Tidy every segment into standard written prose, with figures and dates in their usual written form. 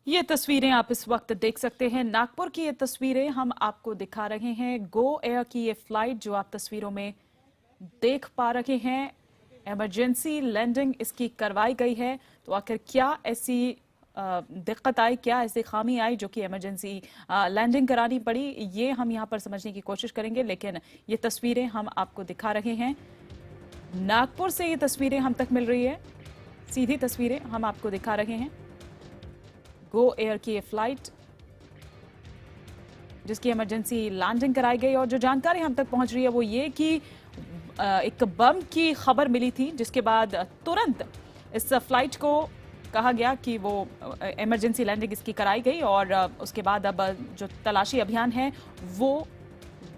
ये तस्वीरें आप इस वक्त देख सकते हैं। नागपुर की ये तस्वीरें हम आपको दिखा रहे हैं। गो एयर की ये फ्लाइट जो आप तस्वीरों में देख पा रहे हैं, इमरजेंसी लैंडिंग इसकी करवाई गई है। तो आखिर क्या ऐसी दिक्कत आई, क्या ऐसी खामी आई जो कि इमरजेंसी लैंडिंग करानी पड़ी, ये हम यहाँ पर समझने की कोशिश करेंगे। लेकिन ये तस्वीरें हम आपको दिखा रहे हैं। नागपुर से ये तस्वीरें हम तक मिल रही है, सीधी तस्वीरें हम आपको दिखा रहे हैं। गो एयर की ये फ्लाइट जिसकी इमरजेंसी लैंडिंग कराई गई, और जो जानकारी हम तक पहुंच रही है वो ये कि एक बम की खबर मिली थी, जिसके बाद तुरंत इस फ्लाइट को कहा गया कि वो इमरजेंसी लैंडिंग इसकी कराई गई। और उसके बाद अब जो तलाशी अभियान है वो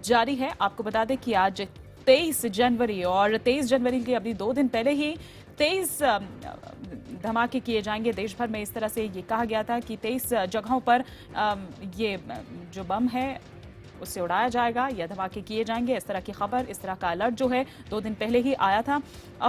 जारी है। आपको बता दें कि आज 23 जनवरी, और 23 जनवरी के अभी 2 दिन पहले ही 23 धमाके किए जाएंगे देश भर में। इस तरह से ये कहा गया था कि 23 जगहों पर ये जो बम है उससे उड़ाया जाएगा या धमाके किए जाएंगे। इस तरह की खबर, इस तरह का अलर्ट जो है 2 दिन पहले ही आया था।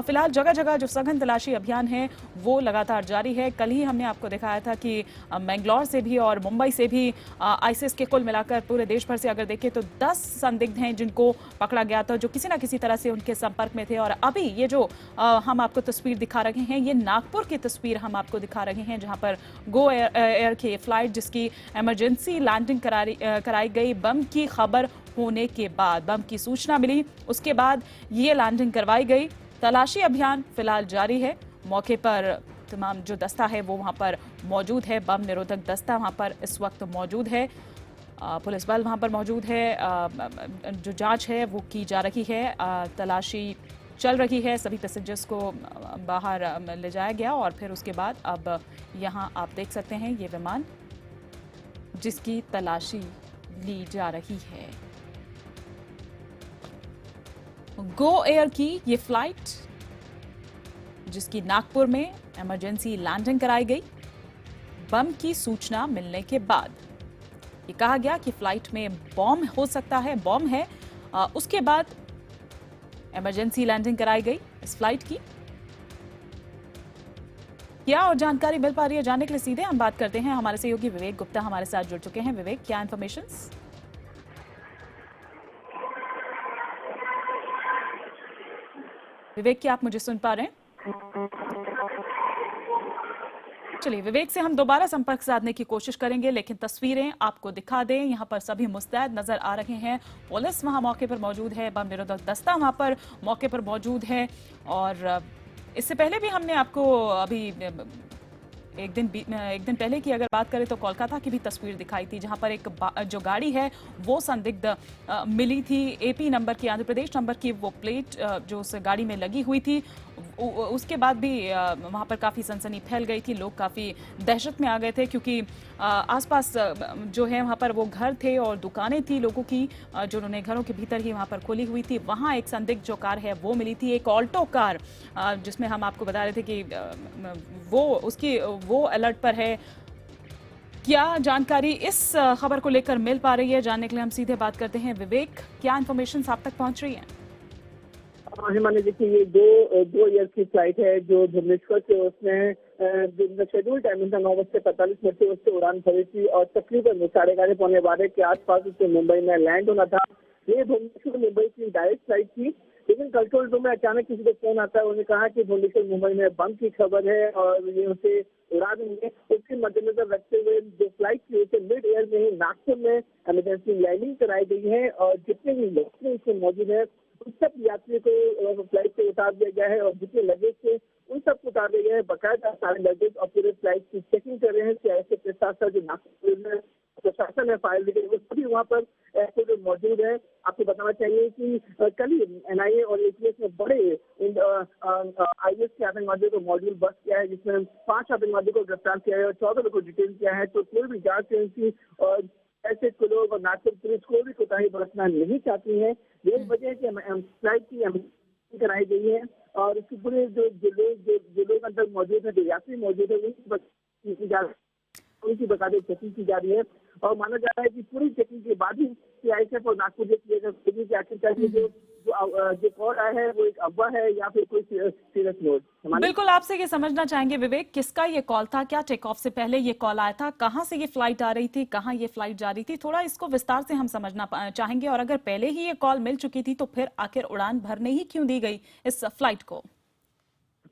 फिलहाल जगह जगह जो सघन तलाशी अभियान है वो लगातार जारी है। कल ही हमने आपको दिखाया था कि मैंगलोर से भी और मुंबई से भी आईसिस के कुल मिलाकर पूरे देश भर से अगर देखें तो 10 संदिग्ध हैं जिनको पकड़ा गया था, जो किसी ना किसी तरह से उनके संपर्क में थे। और अभी ये जो हम आपको तस्वीर दिखा रहे हैं, ये नागपुर की तस्वीर हम आपको दिखा रहे हैं, जहां पर गो एयर की फ्लाइट जिसकी इमरजेंसी लैंडिंग कराई गई, बम की खबर होने के बाद, बम की सूचना मिली, उसके बाद ये लैंडिंग करवाई गई। तलाशी अभियान फिलहाल जारी है। मौके पर तमाम जो दस्ता है वो वहां पर मौजूद है, बम निरोधक दस्ता वहां पर इस वक्त मौजूद है, पुलिस बल वहां पर मौजूद है। जो जांच है वो की जा रही है, तलाशी चल रही है। सभी पैसेंजर्स को बाहर ले जाया गया और फिर उसके बाद अब यहां आप देख सकते हैं ये विमान जिसकी तलाशी ली जा रही है। गो एयर की ये फ्लाइट जिसकी नागपुर में इमरजेंसी लैंडिंग कराई गई, बम की सूचना मिलने के बाद ये कहा गया कि फ्लाइट में बॉम्ब हो सकता है, बॉम्ब है। उसके बाद इमरजेंसी लैंडिंग कराई गई इस फ्लाइट की। क्या और जानकारी मिल पा रही है, जानने के लिए सीधे हम बात करते हैं। हमारे सहयोगी विवेक गुप्ता हमारे साथ जुड़ चुके हैं। विवेक, क्या इन्फॉर्मेशंस? विवेक, क्या आप मुझे सुन पा रहे हैं? चलिए, विवेक से हम दोबारा संपर्क साधने की कोशिश करेंगे, लेकिन तस्वीरें आपको दिखा दें। यहाँ पर सभी मुस्तैद नजर आ रहे हैं। पुलिस वहां मौके पर मौजूद है, बम निरोधक दस्ता वहां पर मौके पर मौजूद है। और इससे पहले भी हमने आपको अभी एक दिन पहले की अगर बात करें तो कोलकाता की भी तस्वीर दिखाई थी, जहां पर एक जो गाड़ी है वो संदिग्ध मिली थी। एपी नंबर की, आंध्र प्रदेश नंबर की वो प्लेट जो उस गाड़ी में लगी हुई थी। उसके बाद भी वहां पर काफ़ी सनसनी फैल गई थी। लोग काफ़ी दहशत में आ गए थे, क्योंकि आसपास जो है वहां पर वो घर थे और दुकानें थी लोगों की, जो उन्होंने घरों के भीतर ही वहां पर खोली हुई थी। वहां एक संदिग्ध जो कार है वो मिली थी, एक ऑल्टो कार, जिसमें हम आपको बता रहे थे कि वो अलर्ट पर है। क्या जानकारी इस खबर को लेकर मिल पा रही है, जानने के लिए हम सीधे बात करते हैं। विवेक, क्या इन्फॉर्मेशन आप तक पहुंच रही है? हिमानी, देखिए ये दो ईयर की फ्लाइट है जो भुवनेश्वर से, उसमें शेड्यूल टाइमिंग था 9:45 से उससे उड़ान भरी थी और तकरीबन 11:30-11:15 के आसपास उसे मुंबई में लैंड होना था। ये भुवनेश्वर मुंबई की डायरेक्ट फ्लाइट थी, लेकिन कंट्रोल रूम में अचानक किसी को फोन आता है। उन्होंने कहा कि भुवनेश्वर मुंबई में बम की खबर है और ये उसे उड़ा देंगे। उसके मद्देनजर रखते हुए जो फ्लाइट थी उसे मिड एयर में ही नागपुर में इमरजेंसी लैंडिंग कराई गई है और जितने भी यात्री इसमें मौजूद है उन सब यात्री को फ्लाइट से उतार दिया गया है और जितने लगेज थे उन सबको उतार दिया गया है। बाकायदा सारे लगेज और पूरे फ्लाइट की चेकिंग कर रहे हैं। सीआईएसएफ के साथ साथ जो नागपुर प्रशासन है, फायर ब्रिगेड, वो सभी वहाँ पर ऐसे मौजूद है। आपको बताना चाहिए कि कल ही एनआईए और एटीएस में बड़े आईएस के आतंकवादियों को मॉड्यूल बस किया है, जिसमें 5 आतंकवादियों को गिरफ्तार किया है और 14 लोगों को डिटेन किया है। तो कोई भी जांच एजेंसी और ऐसे को लोग और नागपुर पुलिस को भी कोताही बरतना नहीं चाहती है। यही वजह है कि फ्लाइट की कराई गई है और इसके पूरे जो लोग अंदर मौजूद है, जो यात्री मौजूद है, उनकी बाकायदे चेकिंग की जा रही है। और माना जा रहा है कि पूरी चेकिंग के बाद ही सीआईएसएफ और नागपुर जेल की आखिरकार जो कॉल आया है वो एक अफवाह है या फिर कोई सीरियस नोट। बिल्कुल, आपसे ये समझना चाहेंगे विवेक, किसका ये कॉल था, क्या टेक ऑफ से पहले ये कॉल आया था, कहां से ये फ्लाइट आ रही थी, कहां ये फ्लाइट जा रही थी, थोड़ा इसको विस्तार से हम समझना चाहेंगे। और अगर पहले ही ये कॉल मिल चुकी थी तो फिर आखिर उड़ान भरने ही क्यों दी गई इस फ्लाइट को?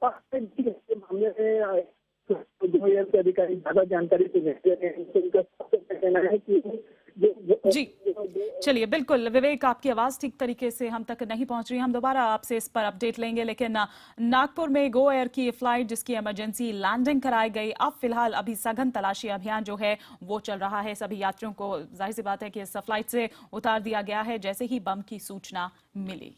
मामले में 2000 के अधिकारी ज्यादा जानकारी तो नहीं दे रहे हैं। उनका कहना है कि जी, चलिए, बिल्कुल विवेक, आपकी आवाज ठीक तरीके से हम तक नहीं पहुंच रही। हम दोबारा आपसे इस पर अपडेट लेंगे। लेकिन नागपुर में गो एयर की फ्लाइट जिसकी इमरजेंसी लैंडिंग कराई गई, अब फिलहाल अभी सघन तलाशी अभियान जो है वो चल रहा है। सभी यात्रियों को जाहिर सी बात है कि इस फ्लाइट से उतार दिया गया है जैसे ही बम की सूचना मिली।